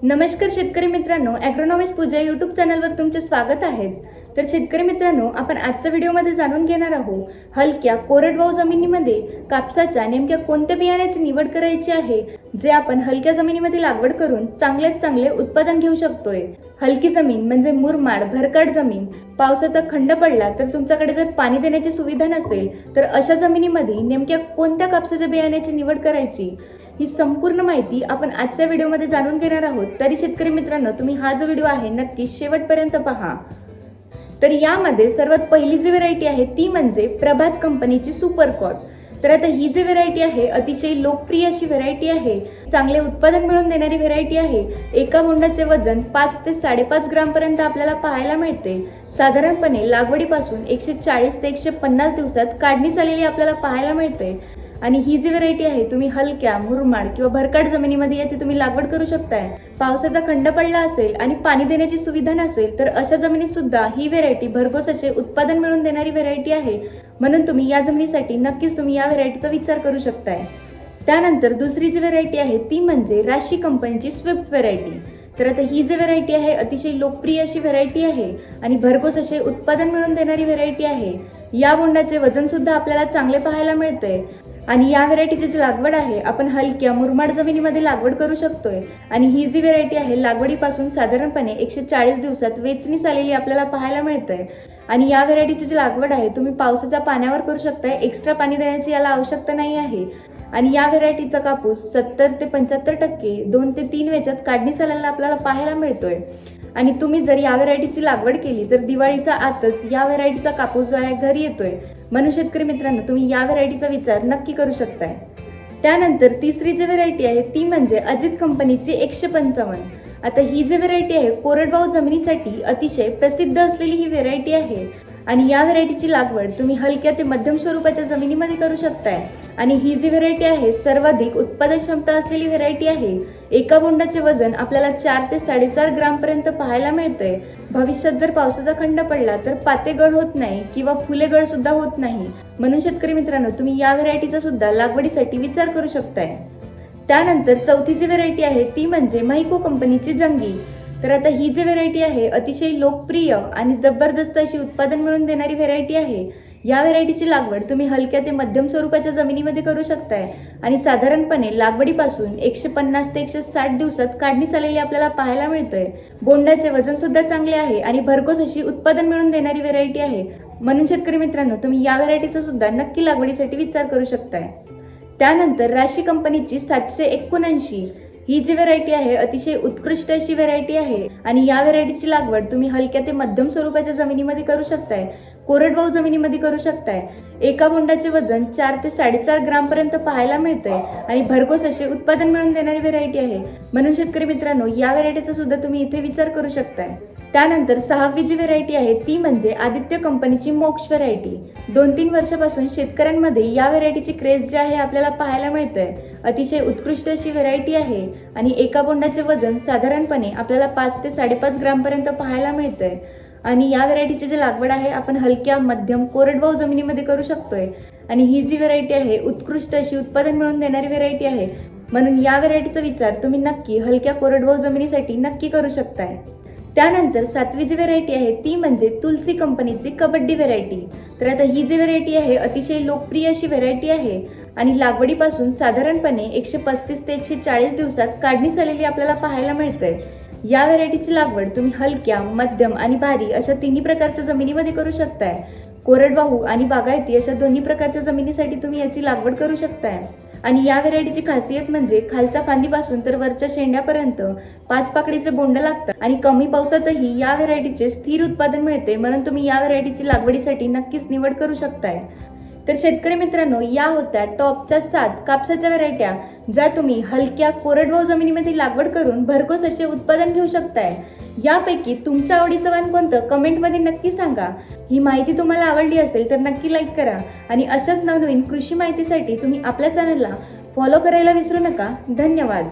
नमस्कार शेतकरी मित्रांनो, ॲग्रोनॉमिस्ट पूजा यूट्यूब चॅनलवर तुमचे स्वागत आहे। तर शेतकरी मित्रांनो, आपण आजच्या व्हिडिओमध्ये जाणून घेणार आहोत हलक्या कोरडवाहू जमिनीमध्ये कापसाच्या नेमक्या कोणत्या बियाण्याची निवड करायची आहे, जे आपण हलक्या जमिनीमध्ये लागवड करून चांगल्यात चांगले उत्पादन घेऊ शकतोय। हलकी जमीन म्हणजे मुरमाड भरकाट जमीन, पावसाचा खंड पडला तर तुमच्याकडे जर पाणी देण्याची सुविधा नसेल तर अशा जमिनीमध्ये नेमक्या कोणत्या कापसाच्या बियाण्याची निवड करायची, ही संपूर्ण माहिती आपण आजच्या व्हिडिओमध्ये जाणून घेणार आहोत। तरी शेतकरी मित्रांनो, तुम्ही हा जो व्हिडिओ आहे नक्की शेवटपर्यंत पहा। तर यामध्ये सर्वात पहिली जी व्हेरायटी आहे ती म्हणजे प्रभात कंपनीची सुपर कॉट। तर आता ही जी व्हेरायटी आहे अतिशय लोकप्रिय अशी व्हेरायटी आहे, चांगले उत्पादन मिळवून देणारी व्हेरायटी आहे। एका बोंडाचे वजन 5 ते 5.5 ग्राम पर्यंत आपल्याला पाहायला मिळते। साधारणपणे लागवडीपासून 140 ते 150 दिवसात काढणी झालेली आपल्याला पाहायला मिळते। आणि ही जी व्हेरायटी आहे तुम्ही हलक्या मुरमाड किंवा भरकाट जमिनीमध्ये याची तुम्ही लागवड करू शकताय। पावसाचा खंड पडला असेल आणि पाणी देण्याची सुविधा नसेल तर अशा जमिनीत सुद्धा ही व्हेरायटी भरघोस असे उत्पादन मिळवून देणारी व्हेरायटी आहे, म्हणून तुम्ही या जमिनीसाठी नक्कीच तुम्ही या व्हेरायटीचा विचार करू शकताय। त्यानंतर दुसरी जी व्हेरायटी आहे ती म्हणजे राशी कंपनीची स्विफ्ट व्हेरायटी। तर आता ही जी व्हेरायटी आहे अतिशय लोकप्रिय अशी व्हेरायटी आहे आणि भरघोस असे उत्पादन मिळवून देणारी व्हेरायटी आहे। या बोंडाचे वजन सुद्धा आपल्याला चांगले पाहायला मिळते आणि या व्हेरायटीची जी लागवड आहे आपण हलक्या मुरमाड जमिनीमध्ये लागवड करू शकतोय। आणि ही जी व्हेरायटी आहे लागवडीपासून साधारणपणे 140 दिवसात वेचणी झालेली आपल्याला पाहायला मिळते। आणि या व्हेरायटीची जी लागवड आहे तुम्ही पावसाच्या पाण्यावर करू शकताय, एक्स्ट्रा पाणी देण्याची याला आवश्यकता नाही आहे। आणि या व्हेरायटीचा कापूस 70 ते 75% 2 ते 3 वेचात काढणी झालेला आपल्याला पाहायला मिळतोय। आणि तुम्ही जर या व्हेरायटीची लागवड केली तर दिवाळीचा आतच या व्हेरायटीचा कापूस जो आहे घरी येतोय, म्हणून शेतकरी मित्रांनो तुम्ही या व्हेरायटीचा विचार नक्की करू शकताय। त्यानंतर तिसरी जी व्हेरायटी आहे ती म्हणजे अजित कंपनीची 155। आता ही जी व्हेरायटी आहे कोरडवाहू जमिनीसाठी अतिशय प्रसिद्ध असलेली ही व्हेरायटी आहे आणि या व्हेरायटीची लागवड तुम्ही हलक्या ते मध्यम स्वरूपाच्या जमिनीमध्ये करू शकताय। आणि ही जी व्हेरायटी आहे सर्वाधिक उत्पादन क्षमता असलेली व्हेरायटी आहे। एका बोंडाचे वजन आपल्याला 4 ते 4.5 ग्राम पर्यंत पाहायला मिळते। भविष्यात जर पावसाचा खंड पडला तर पाते गळ होत नाही किंवा फुले गळ सुद्धा होत नाही, म्हणून शेतकरी मित्रांनो तुम्ही या व्हेरायटीचा सुद्धा लागवडीसाठी विचार करू शकताय। त्यानंतर चौथी जी व्हेरायटी आहे ती म्हणजे महिको कंपनीची जंगी। तर आता ही जी व्हेरायटी आहे अतिशय लोकप्रिय आणि जबरदस्त अशी उत्पादन मिळवून देणारी व्हेरायटी आहे। या व्हेरायटीची लागवड तुम्ही हलक्या ते मध्यम स्वरूपाच्या जमिनीमध्ये करू शकताय आणि साधारणपणे लागवडीपासून 150 ते 160 दिवसात काढणी झालेली आपल्याला पाहायला मिळते। बोंडाचे वजन सुद्धा चांगले आहे आणि भरघोस अशी उत्पादन मिळवून देणारी व्हेरायटी आहे, म्हणून शेतकरी मित्रांनो तुम्ही या व्हेरायटीचा सुद्धा नक्की लागवडीसाठी विचार करू शकताय। त्यानंतर राशी कंपनीची 779 ही जी व्हेरायटी आहे अतिशय उत्कृष्ट अशी व्हेरायटी आहे आणि या व्हेरायटीची लागवड तुम्ही हलक्या ते मध्यम स्वरूपाच्या जमिनीमध्ये करू शकताय, कोरडवाहू जमिनीमध्ये करू शकताय। एका बोंडाचे वजन 4 ते 4.5 ग्राम पर्यंत पाहायला मिळते आणि भरघोस असे उत्पादन मिळवून देणारी व्हेरायटी आहे, म्हणून शेतकरी मित्रांनो या व्हेरायटीचा सुद्धा तुम्ही इथे विचार करू शकताय। त्यानंतर सहावी जी व्हेरायटी आहे ती म्हणजे आदित्य कंपनीची मोक्ष व्हेरायटी। 2-3 वर्षापासून शेतकऱ्यांमध्ये या व्हेरायटीची क्रेज जी आहे आपल्याला पाहायला मिळते। अतिशय उत्कृष्ट अशी व्हेरायटी आहे आणि एका बोंडाचे वजन साधारणपणे आपल्याला 5 ते 5.5 ग्राम पर्यंत पाहायला मिळते। आणि या व्हेरायटीची जी लागवड आहे आपण हलक्या मध्यम कोरडवाहू जमिनीमध्ये करू शकतोय आणि ही जी व्हेरायटी आहे उत्कृष्ट अशी उत्पादन मिळवून देणारी व्हेरायटी आहे, म्हणून या व्हेरायटीचा विचार तुम्ही नक्की हलक्या कोरडवाहू जमिनीसाठी नक्की करू शकताय। त्यानंतर सातवी जी व्हेरायटी आहे ती म्हणजे तुलसी कंपनीची कबड्डी व्हेरायटी। तर आता ही जी व्हेरायटी आहे अतिशय लोकप्रिय अशी व्हेरायटी आहे आणि लागवडीपासून साधारणपणे 135 ते 140 दिवसात काढणी झालेली आपल्याला पाहायला मिळते। या व्हेरायटीची लागवड तुम्ही हलक्या मध्यम आणि भारी अशा तिन्ही प्रकारच्या जमिनीमध्ये करू शकताय। कोरडवाहू आणि बागायती अशा दोन्ही प्रकारच्या जमिनीसाठी तुम्ही याची लागवड करू शकताय। आणि या व्हेरायटीची खासियत म्हणजे खालच्या फांदीपासून तर वरच्या शेंड्यापर्यंत 5 पाकळीचे बोंड लागतात आणि कमी पावसातही या व्हेरायटीचे स्थिर उत्पादन मिळते, म्हणून तुम्ही या व्हेरायटीची लागवडीसाठी नक्कीच निवड करू शकताय। तर शेतकरी मित्रांनो या होत्या टॉपच्या 7 कापसाच्या व्हेरायट्या, ज्या तुम्ही हलक्या कोरडवाहू जमिनीमध्ये लागवड करून भरघोस असे उत्पादन घेऊ शकताय। यापैकी तुमच्या आवडीचं वाण कोणतं कमेंटमध्ये नक्की सांगा। ही माहिती तुम्हाला आवडली असेल तर नक्की लाईक करा आणि अशाच नवनवीन कृषी माहितीसाठी तुम्ही आपल्या चॅनलला फॉलो करायला विसरू नका। धन्यवाद।